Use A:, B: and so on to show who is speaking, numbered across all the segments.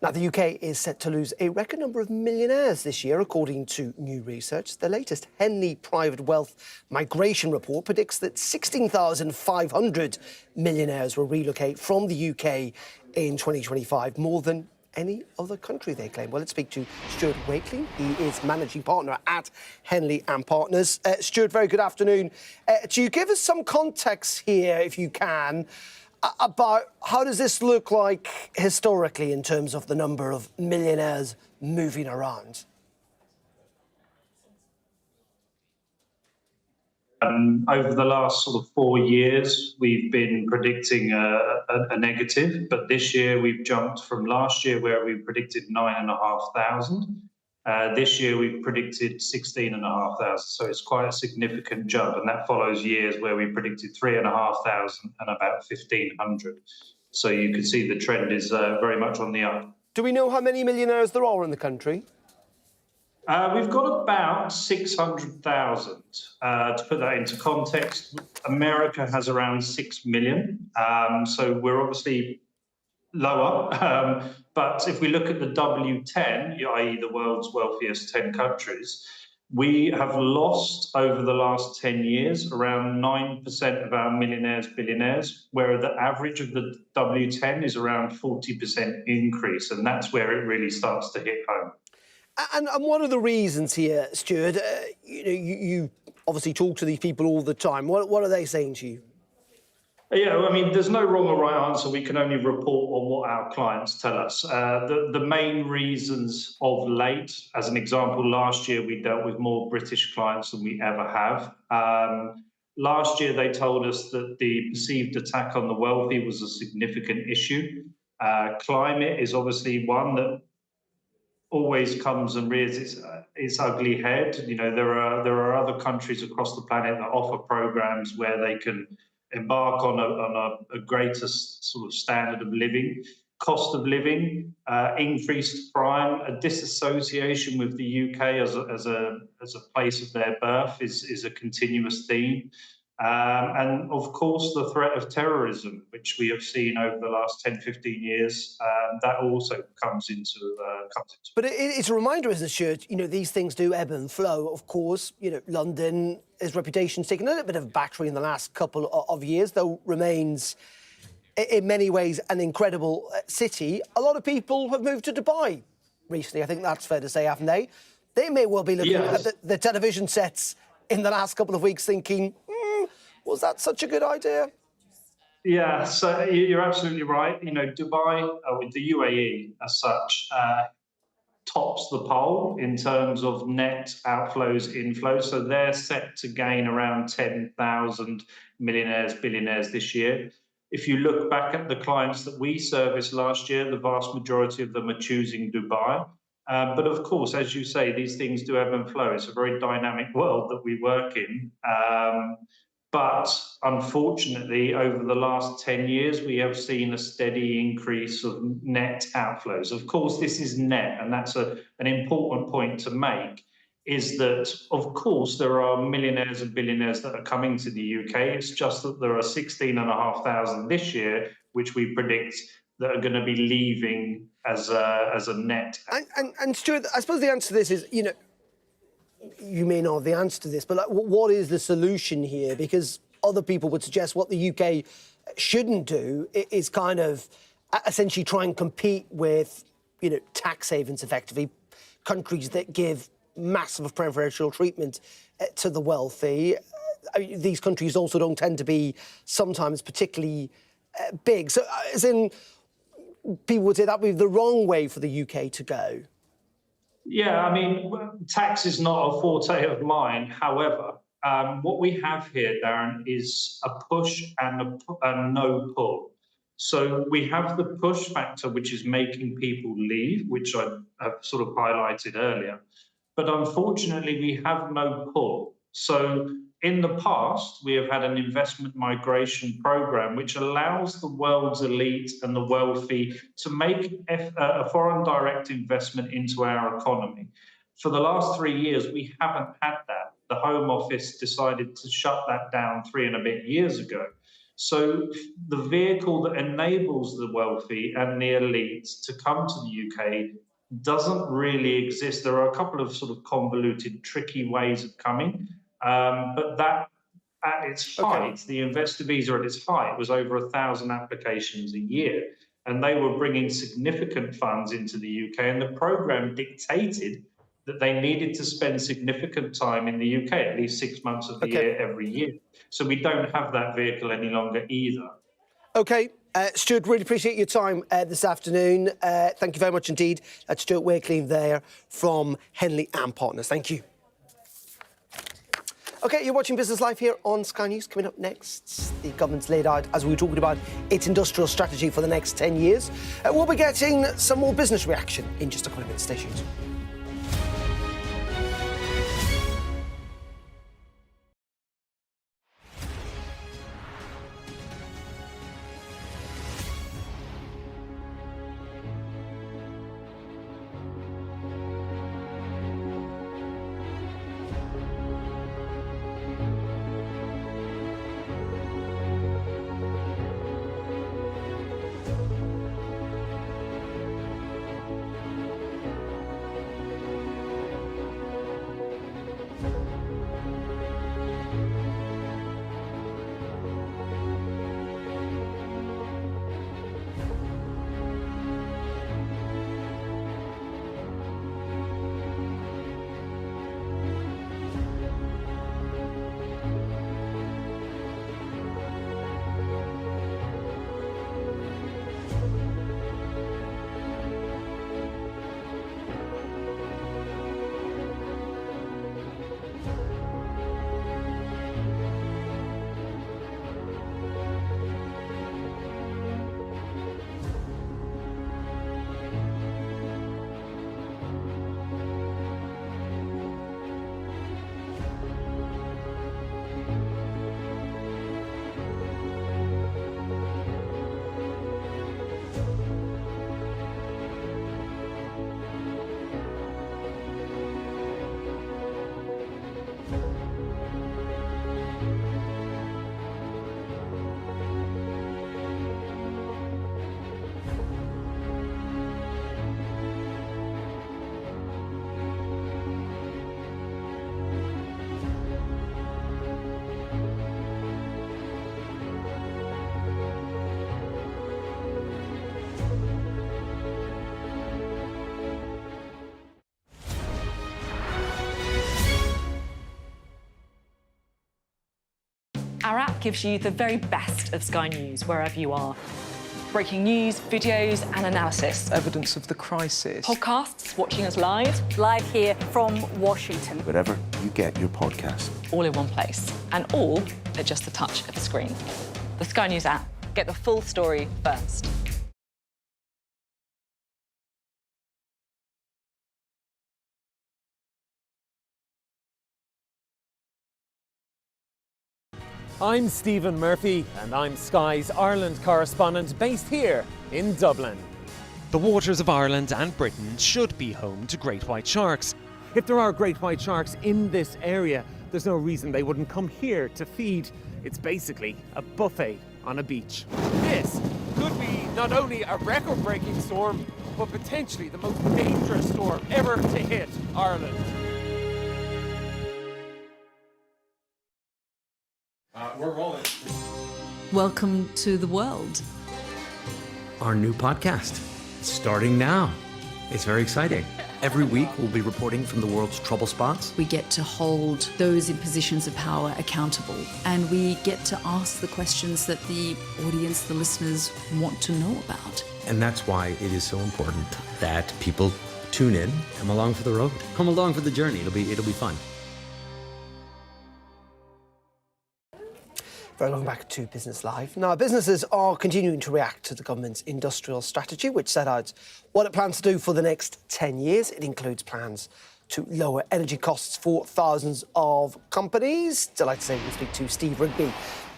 A: Now, the UK is set to lose a record number of millionaires this year, according to new research. The latest Henley Private Wealth Migration Report predicts that 16,500 millionaires will relocate from the UK in 2025, more than any other country, they claim. Well, let's speak to Stuart Wakeley. He is managing partner at Henley and Partners. Stuart, very good afternoon. Do you give us some context here, if you can, about how does this look like historically in terms of the number of millionaires moving around?
B: Over the last sort of 4 years, we've been predicting a negative, but this year we've jumped from last year where we predicted 9,500. This year we've predicted 16,500, so it's quite a significant jump, and that follows years where we predicted 3,500 and about 1,500. So you can see the trend is very much on the up.
A: Do we know how many millionaires there are in the country?
B: We've got about 600,000. To put that into context, America has around 6 million. So we're obviously lower. But if we look at the W10, i.e. the world's wealthiest 10 countries, we have lost over the last 10 years around 9% of our millionaires, billionaires, where the average of the W10 is around 40% increase. And that's where it really starts to hit home.
A: And what are the reasons here, Stuart? You obviously talk to these people all the time. What are they saying to you?
B: Yeah, I mean, there's no wrong or right answer. We can only report on what our clients tell us. The main reasons of late, as an example, last year we dealt with more British clients than we ever have. Last year they told us that the perceived attack on the wealthy was a significant issue. Climate is obviously one that always comes and rears its ugly head. You know, there are other countries across the planet that offer programs where they can embark on a greater sort of standard of living, cost of living, increased crime, a disassociation with the UK as a place of their birth is a continuous theme. And of course, the threat of terrorism, which we have seen over the last 10, 15 years, that also comes into.
A: But it's a reminder, isn't it, Stuart? You know, these things do ebb and flow. Of course, you know, London's reputation's taken a little bit of a battery in the last couple of years, though remains, in many ways, an incredible city. A lot of people have moved to Dubai recently. I think that's fair to say, haven't they? They may well be looking at the television sets in the last couple of weeks thinking, was that such a good idea?
B: Yeah, so you're absolutely right. You know, Dubai, with the UAE as such, tops the poll in terms of net outflows, inflows. So they're set to gain around 10,000 millionaires, billionaires this year. If you look back at the clients that we serviced last year, the vast majority of them are choosing Dubai. But of course, as you say, these things do ebb and flow. It's a very dynamic world that we work in. But unfortunately, over the last 10 years, we have seen a steady increase of net outflows. Of course, this is net, and that's an important point to make, is that, of course, there are millionaires and billionaires that are coming to the UK. It's just that there are 16,500 this year, which we predict that are going to be leaving as a net.
A: And Stuart, I suppose the answer to this is, you know, you may know the answer to this, but like, what is the solution here? Because other people would suggest what the UK shouldn't do is kind of essentially try and compete with, you know, tax havens, effectively, countries that give massive preferential treatment to the wealthy. These countries also don't tend to be sometimes particularly big. So, as in, people would say that would be the wrong way for the UK to go.
B: Yeah, I mean, tax is not a forte of mine. However, what we have here, Darren, is a push and a no pull. So we have the push factor, which is making people leave, which I have sort of highlighted earlier. But unfortunately, we have no pull. So in the past, we have had an investment migration program which allows the world's elite and the wealthy to make a foreign direct investment into our economy. For the last 3 years, we haven't had that. The Home Office decided to shut that down 3 and a bit years ago. So the vehicle that enables the wealthy and the elite to come to the UK doesn't really exist. There are a couple of sort of convoluted, tricky ways of coming, but that at its height, the investor visa at its height was over 1,000 applications a year, and they were bringing significant funds into the UK, and the programme dictated that they needed to spend significant time in the UK, at least 6 months of the year, every year. So we don't have that vehicle any longer either.
A: OK, Stuart, really appreciate your time this afternoon. Thank you very much indeed. That's Stuart Wakeling there from Henley & Partners. Thank you. OK, you're watching Business Live here on Sky News. Coming up next, the government's laid out, as we were talking about, its industrial strategy for the next 10 years. We'll be getting some more business reaction in just a couple of minutes. Stay tuned.
C: Our app gives you the very best of Sky News wherever you are. Breaking news, videos and analysis.
D: Evidence of the crisis.
C: Podcasts, watching us live.
E: Live here from Washington.
F: Wherever you get your podcast.
C: All in one place. And all at just the touch of a screen. The Sky News app. Get the full story first.
D: I'm Stephen Murphy, and I'm Sky's Ireland correspondent based here in Dublin.
G: The waters of Ireland and Britain should be home to great white sharks.
D: If there are great white sharks in this area, there's no reason they wouldn't come here to feed. It's basically a buffet on a beach. This could be not only a record-breaking storm, but potentially the most dangerous storm ever to hit Ireland. We're rolling.
H: Welcome to the world.
I: Our new podcast, starting now. It's very exciting.
F: Every week, we'll be reporting from the world's trouble spots.
H: We get to hold those in positions of power accountable, and we get to ask the questions that the audience, the listeners, want to know about.
I: And that's why it is so important that people tune in, come along for the road, come along for the journey. It'll be fun.
A: Welcome back to Business Live. Now, businesses are continuing to react to the government's industrial strategy, which set out what it plans to do for the next 10 years. It includes plans to lower energy costs for thousands of companies. Delighted to say we speak to Steve Rigby,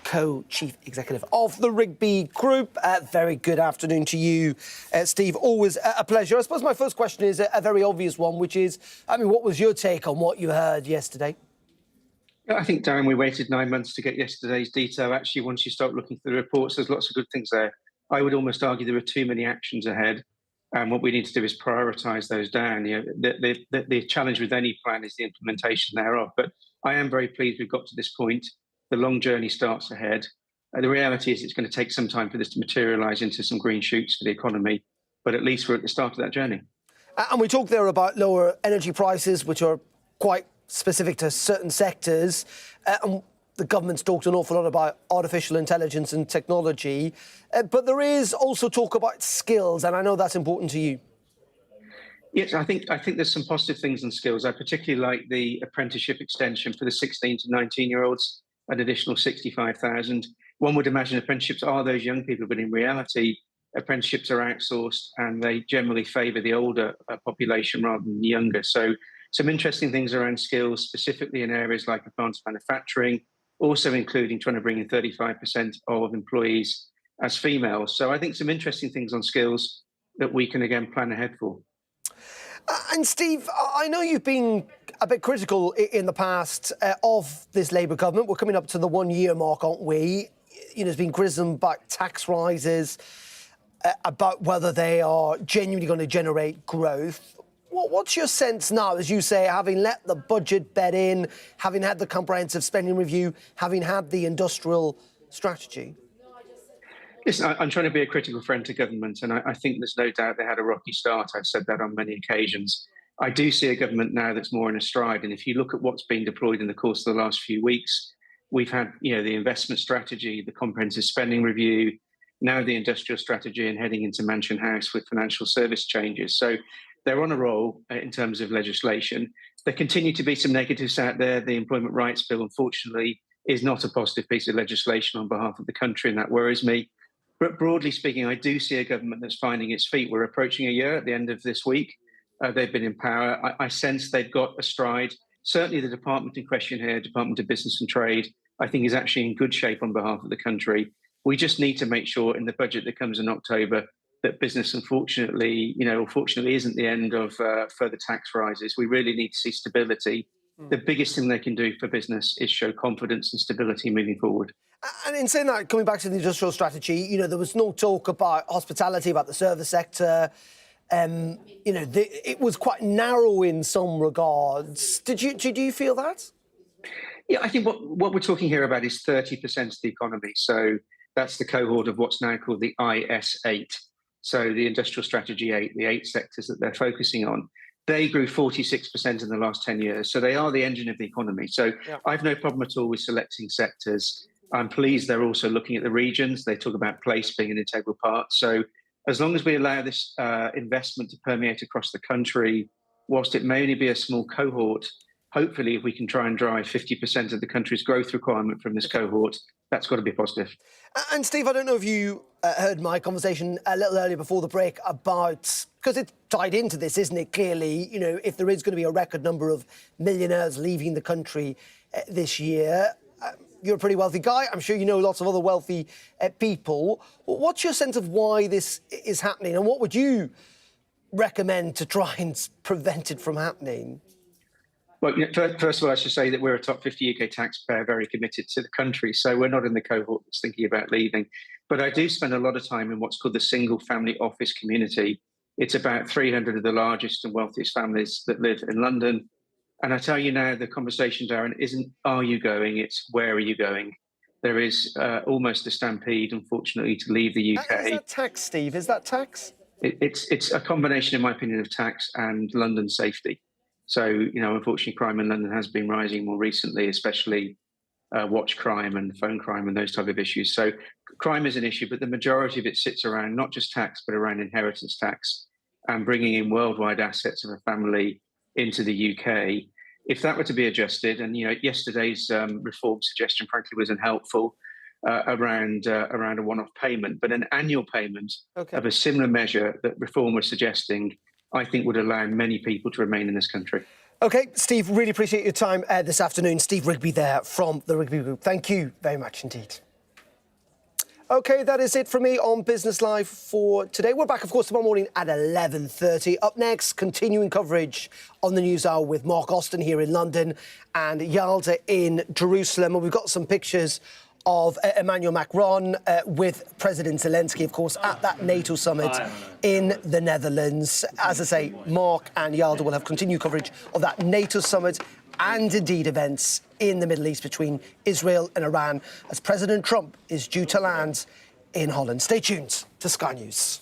A: co-chief executive of the Rigby Group. Very good afternoon to you, Steve. Always a pleasure. I suppose my first question is a very obvious one, which is, what was your take on what you heard yesterday?
J: I think, Darren, we waited 9 months to get yesterday's detail. Actually, once you start looking through the reports, there's lots of good things there. I would almost argue there are too many actions ahead. And what we need to do is prioritise those down. The challenge with any plan is the implementation thereof. But I am very pleased we've got to this point. The long journey starts ahead. The reality is it's going to take some time for this to materialise into some green shoots for the economy. But at least we're at the start of that journey.
A: And we talked there about lower energy prices, which are quite specific to certain sectors. And the government's talked an awful lot about artificial intelligence and technology. But there is also talk about skills, and I know that's important to you.
J: Yes, I think there's some positive things in skills. I particularly like the apprenticeship extension for the 16 to 19-year-olds, an additional 65,000. One would imagine apprenticeships are those young people, but in reality, apprenticeships are outsourced and they generally favour the older population rather than the younger. So some interesting things around skills, specifically in areas like advanced manufacturing, also including trying to bring in 35% of employees as females. So I think some interesting things on skills that we can, again, plan ahead for.
A: And Steve, I know you've been a bit critical in the past of this Labour government. We're coming up to the 1 year mark, aren't we? You know, there's been criticism about tax rises, about whether they are genuinely going to generate growth. What's your sense now, as you say, having let the budget bed in, having had the comprehensive spending review, having had the industrial strategy?
J: Listen, I'm trying to be a critical friend to government, and I think there's no doubt they had a rocky start. I've said that on many occasions. I do see a government now that's more in a stride, and if you look at what's been deployed in the course of the last few weeks, we've had, the investment strategy, the comprehensive spending review, now the industrial strategy, and heading into Mansion House with financial service changes. So they're on a roll in terms of legislation. There continue to be some negatives out there. The Employment Rights Bill, unfortunately, is not a positive piece of legislation on behalf of the country, and that worries me. But broadly speaking, I do see a government that's finding its feet. We're approaching a year at the end of this week. They've been in power. I sense they've got a stride. Certainly the department in question here, Department of Business and Trade, I think is actually in good shape on behalf of the country. We just need to make sure in the budget that comes in October that business, unfortunately isn't the end of further tax rises. We really need to see stability. The biggest thing they can do for business is show confidence and stability moving forward.
A: And in saying that, coming back to the industrial strategy, there was no talk about hospitality, about the service sector. It was quite narrow in some regards. Did you feel that?
J: Yeah, I think what we're talking here about is 30% of the economy. So that's the cohort of what's now called the IS8. So the industrial strategy 8, the 8 sectors that they're focusing on. They grew 46% in the last 10 years. So they are the engine of the economy. So yeah. I've no problem at all with selecting sectors. I'm pleased they're also looking at the regions. They talk about place being an integral part. So as long as we allow this investment to permeate across the country, whilst it may only be a small cohort, hopefully if we can try and drive 50% of the country's growth requirement from this cohort, that's got to be positive.
A: And Steve, I don't know if you heard my conversation a little earlier before the break about, because it's tied into this, isn't it, clearly, if there is going to be a record number of millionaires leaving the country this year. You're a pretty wealthy guy. I'm sure you know lots of other wealthy people. What's your sense of why this is happening, and what would you recommend to try and prevent it from happening?
J: Well, first of all, I should say that we're a top 50 UK taxpayer, very committed to the country. So we're not in the cohort that's thinking about leaving. But I do spend a lot of time in what's called the single family office community. It's about 300 of the largest and wealthiest families that live in London. And I tell you now, the conversation, Darren, isn't are you going, it's where are you going? There is almost a stampede, unfortunately, to leave the UK.
A: Is that tax, Steve? Is that tax?
J: It's a combination, in my opinion, of tax and London safety. So, unfortunately, crime in London has been rising more recently, especially watch crime and phone crime and those type of issues. So crime is an issue, but the majority of it sits around not just tax, but around inheritance tax and bringing in worldwide assets of a family into the UK. If that were to be adjusted, and yesterday's reform suggestion, frankly, was unhelpful around a one-off payment, but an annual payment of a similar measure that reform was suggesting, I think would allow many people to remain in this country.
A: OK, Steve, really appreciate your time this afternoon. Steve Rigby there from the Rigby Group. Thank you very much indeed. OK, that is it from me on Business Live for today. We're back, of course, tomorrow morning at 11:30. Up next, continuing coverage on the News Hour with Mark Austin here in London and Yalda in Jerusalem. And we've got some pictures of Emmanuel Macron with President Zelensky, of course, at that NATO summit in the Netherlands. As I say, Mark and Yalda will have continued coverage of that NATO summit and indeed events in the Middle East between Israel and Iran as President Trump is due to land in Holland. Stay tuned to Sky News.